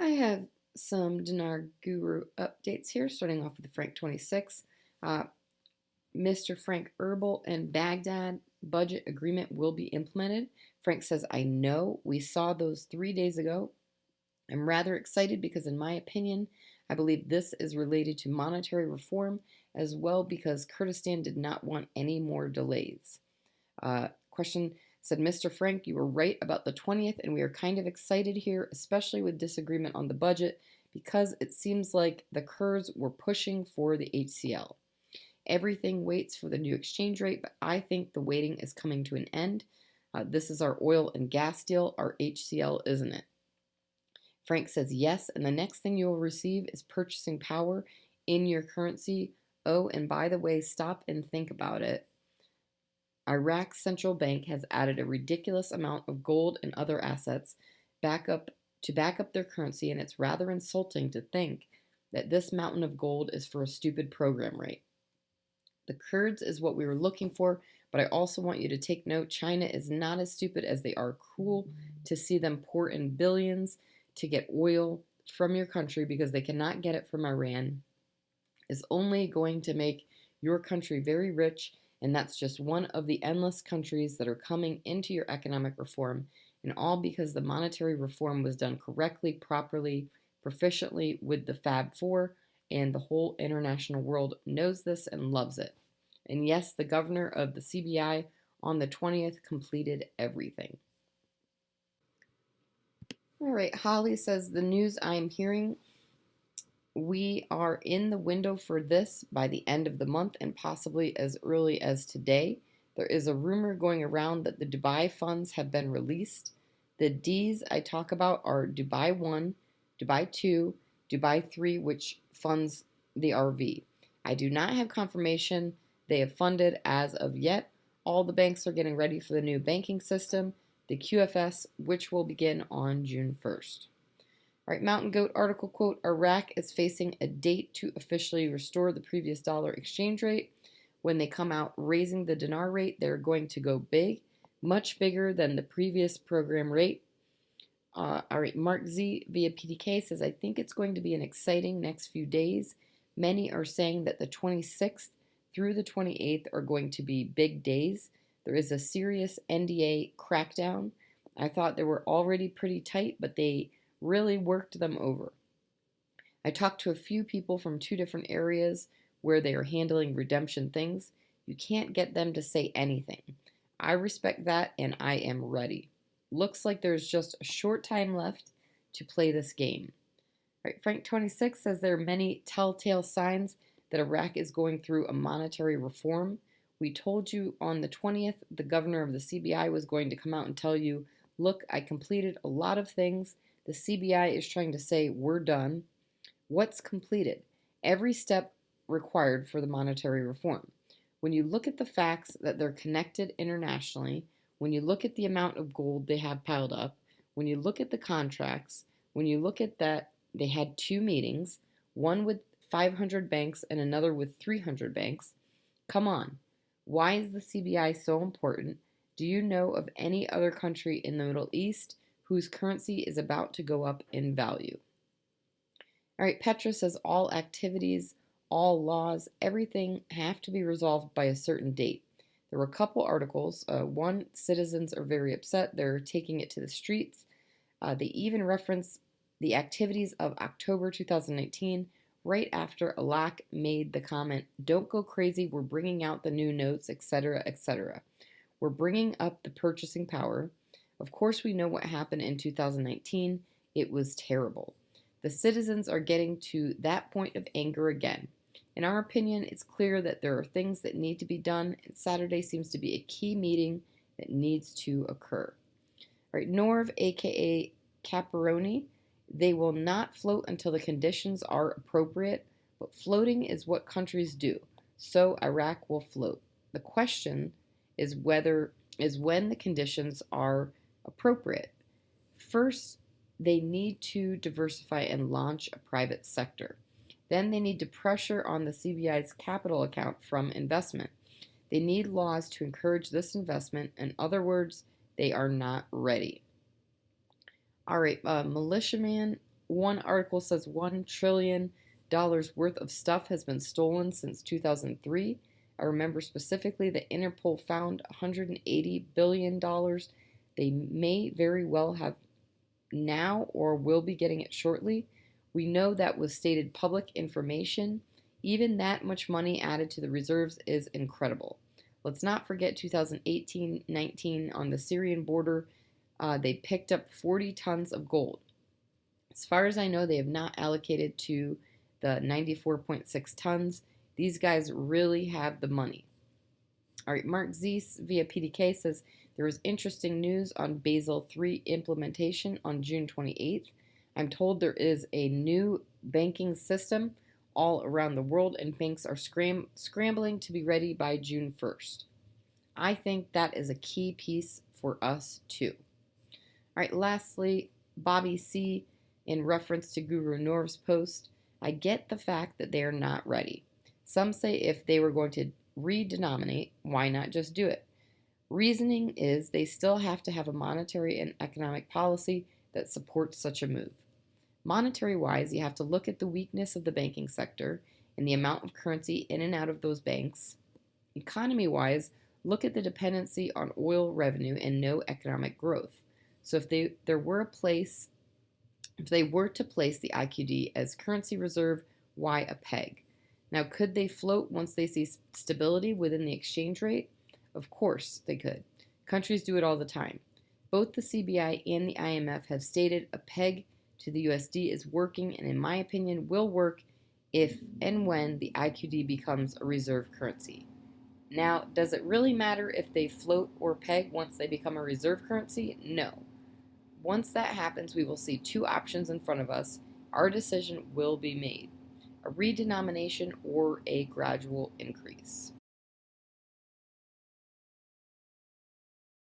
I have some Dinar Guru updates here, starting off with the Frank 26. Uh, Mr. Frank Herbal and Baghdad budget agreement will be implemented. Frank says, I know we saw those 3 days ago. I'm rather excited because, in my opinion, I believe this is related to monetary reform as well because Kurdistan did not want any more delays. Question said, Mr. Frank, you were right about the 20th, and we are kind of excited here, especially with disagreement on the budget, because it seems like the Kurds were pushing for the HCL. Everything waits for the new exchange rate, but I think the waiting is coming to an end. This is our oil and gas deal, our HCL, isn't it? Frank says yes, and the next thing you will receive is purchasing power in your currency. Oh, and by the way, stop and think about it. Iraq's central bank has added a ridiculous amount of gold and other assets back up to back up their currency, and it's rather insulting to think that this mountain of gold is for a stupid program rate. The Kurds is what we were looking for, but I also want you to take note China is not as stupid as they are cruel to see them pour in billions to get oil from your country because they cannot get it from Iran is only going to make your country very rich, and that's just one of the endless countries that are coming into your economic reform, and all because the monetary reform was done correctly, properly, proficiently with the Fab Four, and the whole international world knows this and loves it. And yes, the governor of the CBI on the 20th completed everything. All right, Holly says the news I am hearing, we are in the window for this by the end of the month and possibly as early as today. There is a rumor going around that the Dubai funds have been released. The Ds I talk about are Dubai 1, Dubai 2, Dubai 3, which funds the RV. I do not have confirmation they have funded as of yet. All the banks are getting ready for the new banking system, the QFS, which will begin on June 1st. All right, Mountain Goat article quote, Iraq is facing a date to officially restore the previous dollar exchange rate. When they come out raising the dinar rate, they're going to go big, much bigger than the previous program rate. All right, Mark Z via PDK says, I think it's going to be an exciting next few days. Many are saying that the 26th through the 28th are going to be big days. There is a serious NDA crackdown. I thought they were already pretty tight, but they really worked them over. I talked to a few people from two different areas where they are handling redemption things. You can't get them to say anything. I respect that and I am ready. Looks like there's just a short time left to play this game. All right, Frank 26 says there are many telltale signs that Iraq is going through a monetary reform. We told you on the 20th the governor of the CBI was going to come out and tell you, look, I completed a lot of things. The CBI is trying to say we're done. What's completed? Every step required for the monetary reform. When you look at the facts that they're connected internationally, when you look at the amount of gold they have piled up, when you look at the contracts, when you look at that they had two meetings, one with 500 banks and another with 300 banks, come on. Why is the CBI so important? Do you know of any other country in the Middle East whose currency is about to go up in value? All right, Petra says all activities, all laws, everything have to be resolved by a certain date. There were a couple articles. One, citizens are very upset. They're taking it to the streets. They even reference the activities of October 2019, right after Alak made the comment, don't go crazy, we're bringing out the new notes, etc., etc. We're bringing up the purchasing power. Of course, we know what happened in 2019. It was terrible. The citizens are getting to that point of anger again. In our opinion, it's clear that there are things that need to be done, and Saturday seems to be a key meeting that needs to occur. All right, Norv, aka Caparoni, they will not float until the conditions are appropriate, but floating is what countries do, so Iraq will float. The question is when the conditions are appropriate. First, they need to diversify and launch a private sector. Then they need to pressure on the CBI's capital account from investment. They need laws to encourage this investment. In other words, they are not ready. All right, militiaman one article says $1 trillion worth of stuff has been stolen since 2003. I remember specifically that Interpol found $180 billion. They may very well have now or will be getting it shortly. We know that was stated public information. Even that much money added to the reserves is incredible. Let's not forget 2018-19 on the Syrian border. They picked up 40 tons of gold. As far as I know, they have not allocated to the 94.6 tons. These guys really have the money. All right, Mark Zeiss via PDK says there was interesting news on Basel III implementation on June 28th. I'm told there is a new banking system all around the world, and banks are scrambling to be ready by June 1st. I think that is a key piece for us too. All right, lastly, Bobby C. in reference to Guru Norv's post, I get the fact that they are not ready. Some say if they were going to redenominate, why not just do it? Reasoning is they still have to have a monetary and economic policy that supports such a move. Monetary wise, you have to look at the weakness of the banking sector and the amount of currency in and out of those banks. Economy wise, look at the dependency on oil revenue and no economic growth. So if they were to place the IQD as currency reserve, why a peg? Now, could they float once they see stability within the exchange rate? Of course they could. Countries do it all the time. Both the CBI and the IMF have stated a peg to the USD is working, and in my opinion will work if and when the IQD becomes a reserve currency. Now, does it really matter if they float or peg once they become a reserve currency? No. Once that happens, we will see two options in front of us. Our decision will be made: a redenomination or a gradual increase.